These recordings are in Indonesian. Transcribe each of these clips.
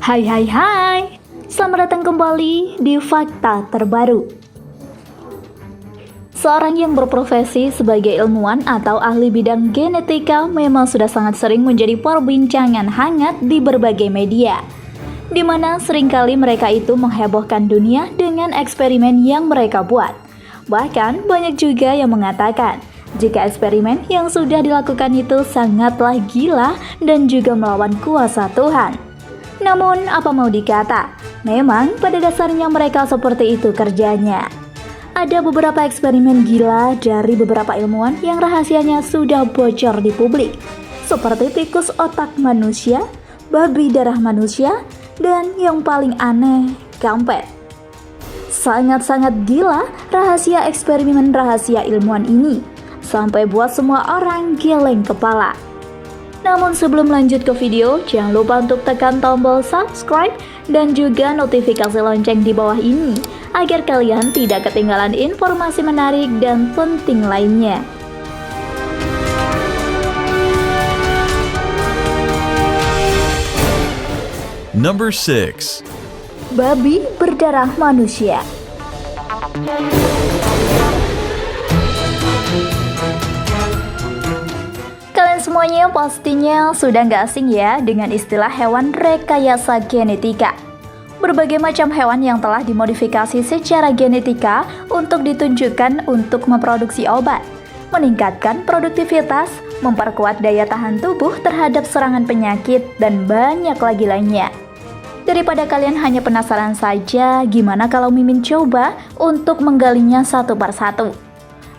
Hai, selamat datang kembali di Fakta Terbaru. Seorang yang berprofesi sebagai ilmuwan atau ahli bidang genetika memang sudah sangat sering menjadi perbincangan hangat di berbagai media, di mana seringkali mereka itu menghebohkan dunia dengan eksperimen yang mereka buat. Bahkan banyak juga yang mengatakan jika eksperimen yang sudah dilakukan itu sangatlah gila dan juga melawan kuasa Tuhan. Namun, apa mau dikata, memang pada dasarnya mereka seperti itu kerjanya. Ada beberapa eksperimen gila dari beberapa ilmuwan yang rahasianya sudah bocor di publik, seperti tikus otak manusia, babi darah manusia, dan yang paling aneh, kampet. Sangat-sangat gila rahasia eksperimen rahasia ilmuwan ini, sampai buat semua orang geleng kepala. Namun sebelum lanjut ke video, jangan lupa untuk tekan tombol subscribe dan juga notifikasi lonceng di bawah ini agar kalian tidak ketinggalan informasi menarik dan penting lainnya. Number 6. Babi berdarah manusia. Semuanya pastinya sudah nggak asing ya dengan istilah hewan rekayasa genetika. Berbagai macam hewan yang telah dimodifikasi secara genetika untuk ditunjukkan untuk memproduksi obat, meningkatkan produktivitas, memperkuat daya tahan tubuh terhadap serangan penyakit, dan banyak lagi lainnya. Daripada kalian hanya penasaran saja, gimana kalau Mimin coba untuk menggalinya satu persatu?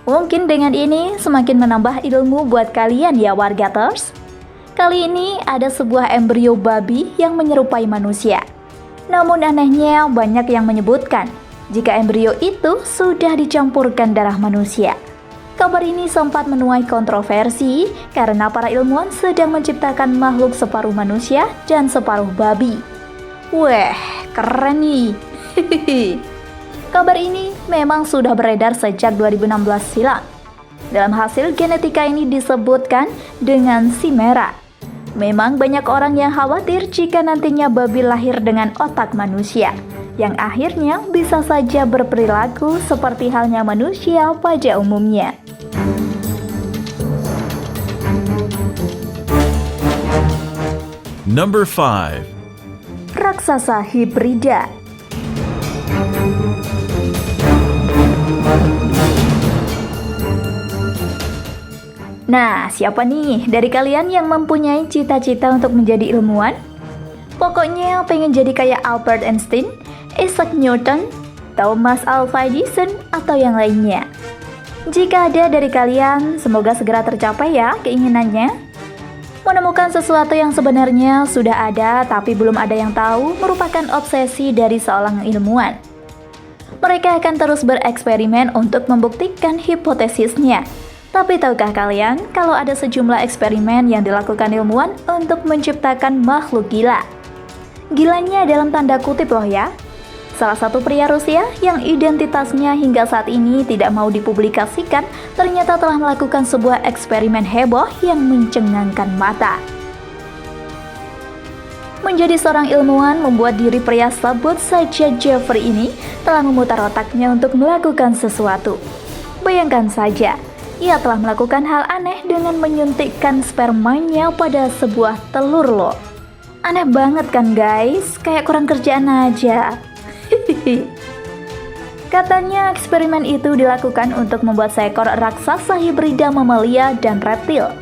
Mungkin dengan ini semakin menambah ilmu buat kalian ya wargaters. Kali ini ada sebuah embrio babi yang menyerupai manusia. Namun anehnya banyak yang menyebutkan jika embrio itu sudah dicampurkan darah manusia. Kabar ini sempat menuai kontroversi karena para ilmuwan sedang menciptakan makhluk separuh manusia dan separuh babi. Wah, keren nih. Kabar ini memang sudah beredar sejak 2016 silam. Dalam hasil genetika ini disebutkan dengan chimera. Memang banyak orang yang khawatir jika nantinya babi lahir dengan otak manusia, yang akhirnya bisa saja berperilaku seperti halnya manusia pada umumnya. Number 5. Raksasa hibrida. Nah, siapa nih dari kalian yang mempunyai cita-cita untuk menjadi ilmuwan? Pokoknya pengen jadi kayak Albert Einstein, Isaac Newton, Thomas Alva Edison, atau yang lainnya. Jika ada dari kalian, semoga segera tercapai ya keinginannya. Menemukan sesuatu yang sebenarnya sudah ada tapi belum ada yang tahu merupakan obsesi dari seorang ilmuwan. Mereka akan terus bereksperimen untuk membuktikan hipotesisnya. Tapi tahukah kalian kalau ada sejumlah eksperimen yang dilakukan ilmuwan untuk menciptakan makhluk gila? Gilanya dalam tanda kutip loh ya. Salah satu pria Rusia yang identitasnya hingga saat ini tidak mau dipublikasikan ternyata telah melakukan sebuah eksperimen heboh yang mencengangkan mata. Menjadi seorang ilmuwan membuat diri pria sebut saja Jeffrey ini telah memutar otaknya untuk melakukan sesuatu. Bayangkan saja, ia telah melakukan hal aneh dengan menyuntikkan spermanya pada sebuah telur loh. Aneh banget kan guys, kayak kurang kerjaan aja. Katanya eksperimen itu dilakukan untuk membuat seekor raksasa hibrida mamalia dan reptil.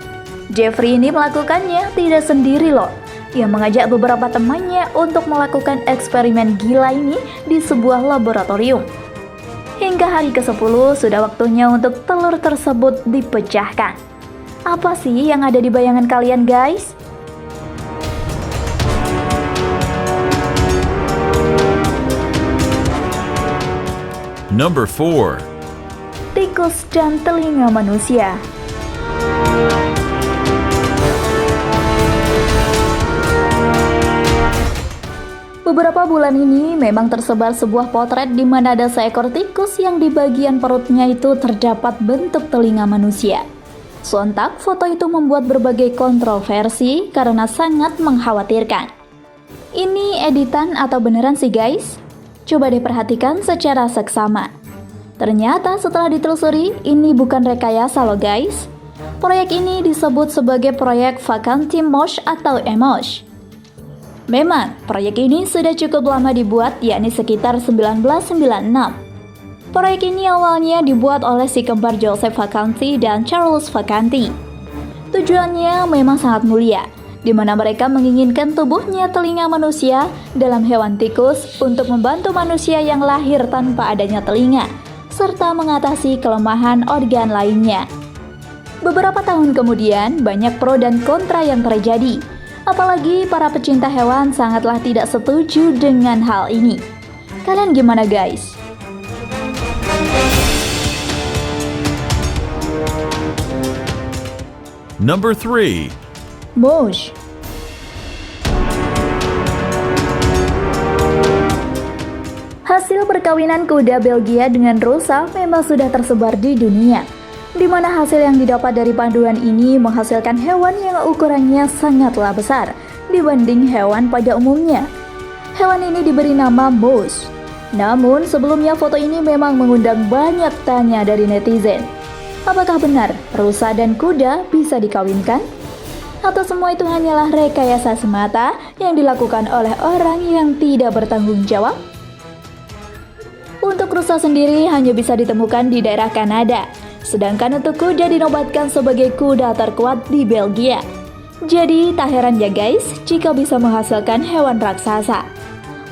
Jeffrey ini melakukannya tidak sendiri loh. Ia mengajak beberapa temannya untuk melakukan eksperimen gila ini di sebuah laboratorium. Hingga hari ke-10 sudah waktunya untuk telur tersebut dipecahkan. Apa sih yang ada di bayangan kalian guys? Number 4. Tikus dan telinga manusia. Beberapa bulan ini memang tersebar sebuah potret di mana ada seekor tikus yang di bagian perutnya itu terdapat bentuk telinga manusia. Sontak foto itu membuat berbagai kontroversi karena sangat mengkhawatirkan. Ini editan atau beneran sih guys? Coba diperhatikan secara seksama. Ternyata setelah ditelusuri, ini bukan rekayasa loh guys. Proyek ini disebut sebagai proyek Vacancy Mosh atau Emosh. Memang, proyek ini sudah cukup lama dibuat, yakni sekitar 1996. Proyek ini awalnya dibuat oleh si kembar Joseph Vacancy dan Charles Vacancy. Tujuannya memang sangat mulia, di mana mereka menginginkan tubuhnya telinga manusia dalam hewan tikus untuk membantu manusia yang lahir tanpa adanya telinga, serta mengatasi kelemahan organ lainnya. Beberapa tahun kemudian, banyak pro dan kontra yang terjadi. Apalagi para pecinta hewan sangatlah tidak setuju dengan hal ini. Kalian gimana guys? Number 3. Mosh. Hasil perkawinan kuda Belgia dengan rusa memang sudah tersebar di dunia, di mana hasil yang didapat dari paduan ini menghasilkan hewan yang ukurannya sangatlah besar dibanding hewan pada umumnya. Hewan ini diberi nama moose. Namun sebelumnya foto ini memang mengundang banyak tanya dari netizen. Apakah benar rusa dan kuda bisa dikawinkan? Atau semua itu hanyalah rekayasa semata yang dilakukan oleh orang yang tidak bertanggung jawab? Untuk rusa sendiri hanya bisa ditemukan di daerah Kanada, sedangkan untuk kuda dinobatkan sebagai kuda terkuat di Belgia. Jadi tak heran ya guys jika bisa menghasilkan hewan raksasa.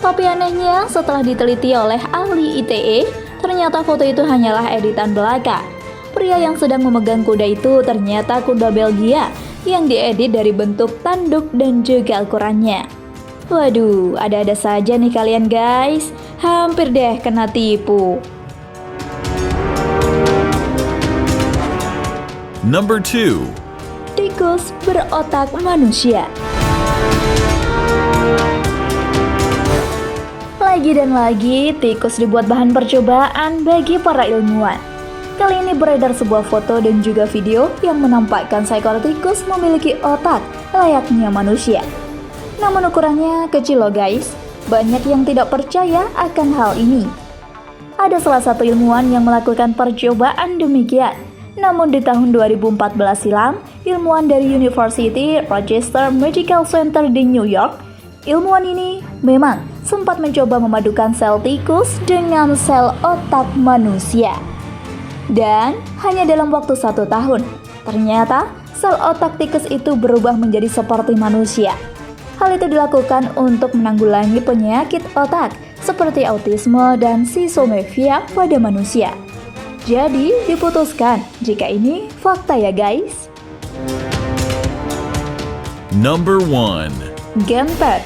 Tapi anehnya setelah diteliti oleh ahli ITE, ternyata foto itu hanyalah editan belaka. Pria yang sedang memegang kuda itu ternyata kuda Belgia yang diedit dari bentuk tanduk dan juga ukurannya. Waduh, ada-ada saja nih kalian guys. Hampir deh kena tipu. Number 2. Tikus berotak manusia. Lagi dan lagi, tikus dibuat bahan percobaan bagi para ilmuwan. Kali ini beredar sebuah foto dan juga video yang menampakkan seekor tikus memiliki otak layaknya manusia. Namun ukurannya kecil loh guys. Banyak yang tidak percaya akan hal ini. Ada salah satu ilmuwan yang melakukan percobaan demikian. Namun di tahun 2014 silam, ilmuwan dari University Rochester Medical Center di New York, ilmuwan ini memang sempat mencoba memadukan sel tikus dengan sel otak manusia. Dan hanya dalam waktu 1 tahun, ternyata sel otak tikus itu berubah menjadi seperti manusia. Hal itu dilakukan untuk menanggulangi penyakit otak seperti autisme dan schizophrenia pada manusia. Jadi diputuskan jika ini fakta ya guys. Number 1. Genpet.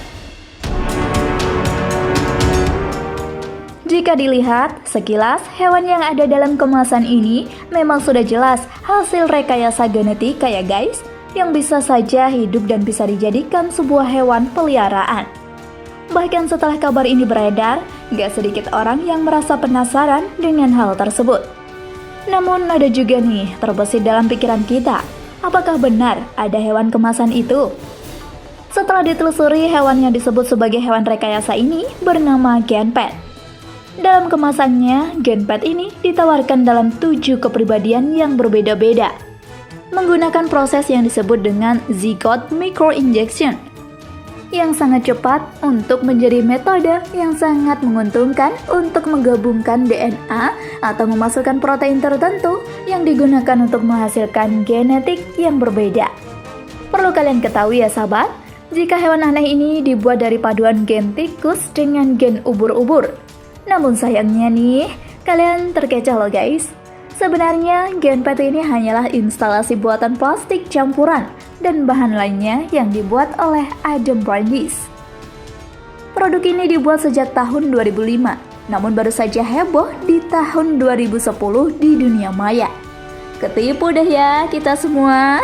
Jika dilihat sekilas, hewan yang ada dalam kemasan ini memang sudah jelas hasil rekayasa genetika ya guys, yang bisa saja hidup dan bisa dijadikan sebuah hewan peliharaan. Bahkan setelah kabar ini beredar, gak sedikit orang yang merasa penasaran dengan hal tersebut. Namun ada juga nih terbesit dalam pikiran kita, apakah benar ada hewan kemasan itu? Setelah ditelusuri, hewan yang disebut sebagai hewan rekayasa ini bernama Genpet. Dalam kemasannya, Genpet ini ditawarkan dalam 7 kepribadian yang berbeda-beda, menggunakan proses yang disebut dengan zygote microinjection, yang sangat cepat untuk menjadi metode yang sangat menguntungkan untuk menggabungkan DNA atau memasukkan protein tertentu yang digunakan untuk menghasilkan genetik yang berbeda. Perlu kalian ketahui ya sahabat, jika hewan aneh ini dibuat dari paduan gen tikus dengan gen ubur-ubur. Namun sayangnya nih, kalian terkecoh loh guys. Sebenarnya Genpet ini hanyalah instalasi buatan plastik campuran dan bahan lainnya yang dibuat oleh Adam Brandis. Produk ini dibuat sejak tahun 2005, namun baru saja heboh di tahun 2010 di dunia maya. Ketipu deh ya kita semua.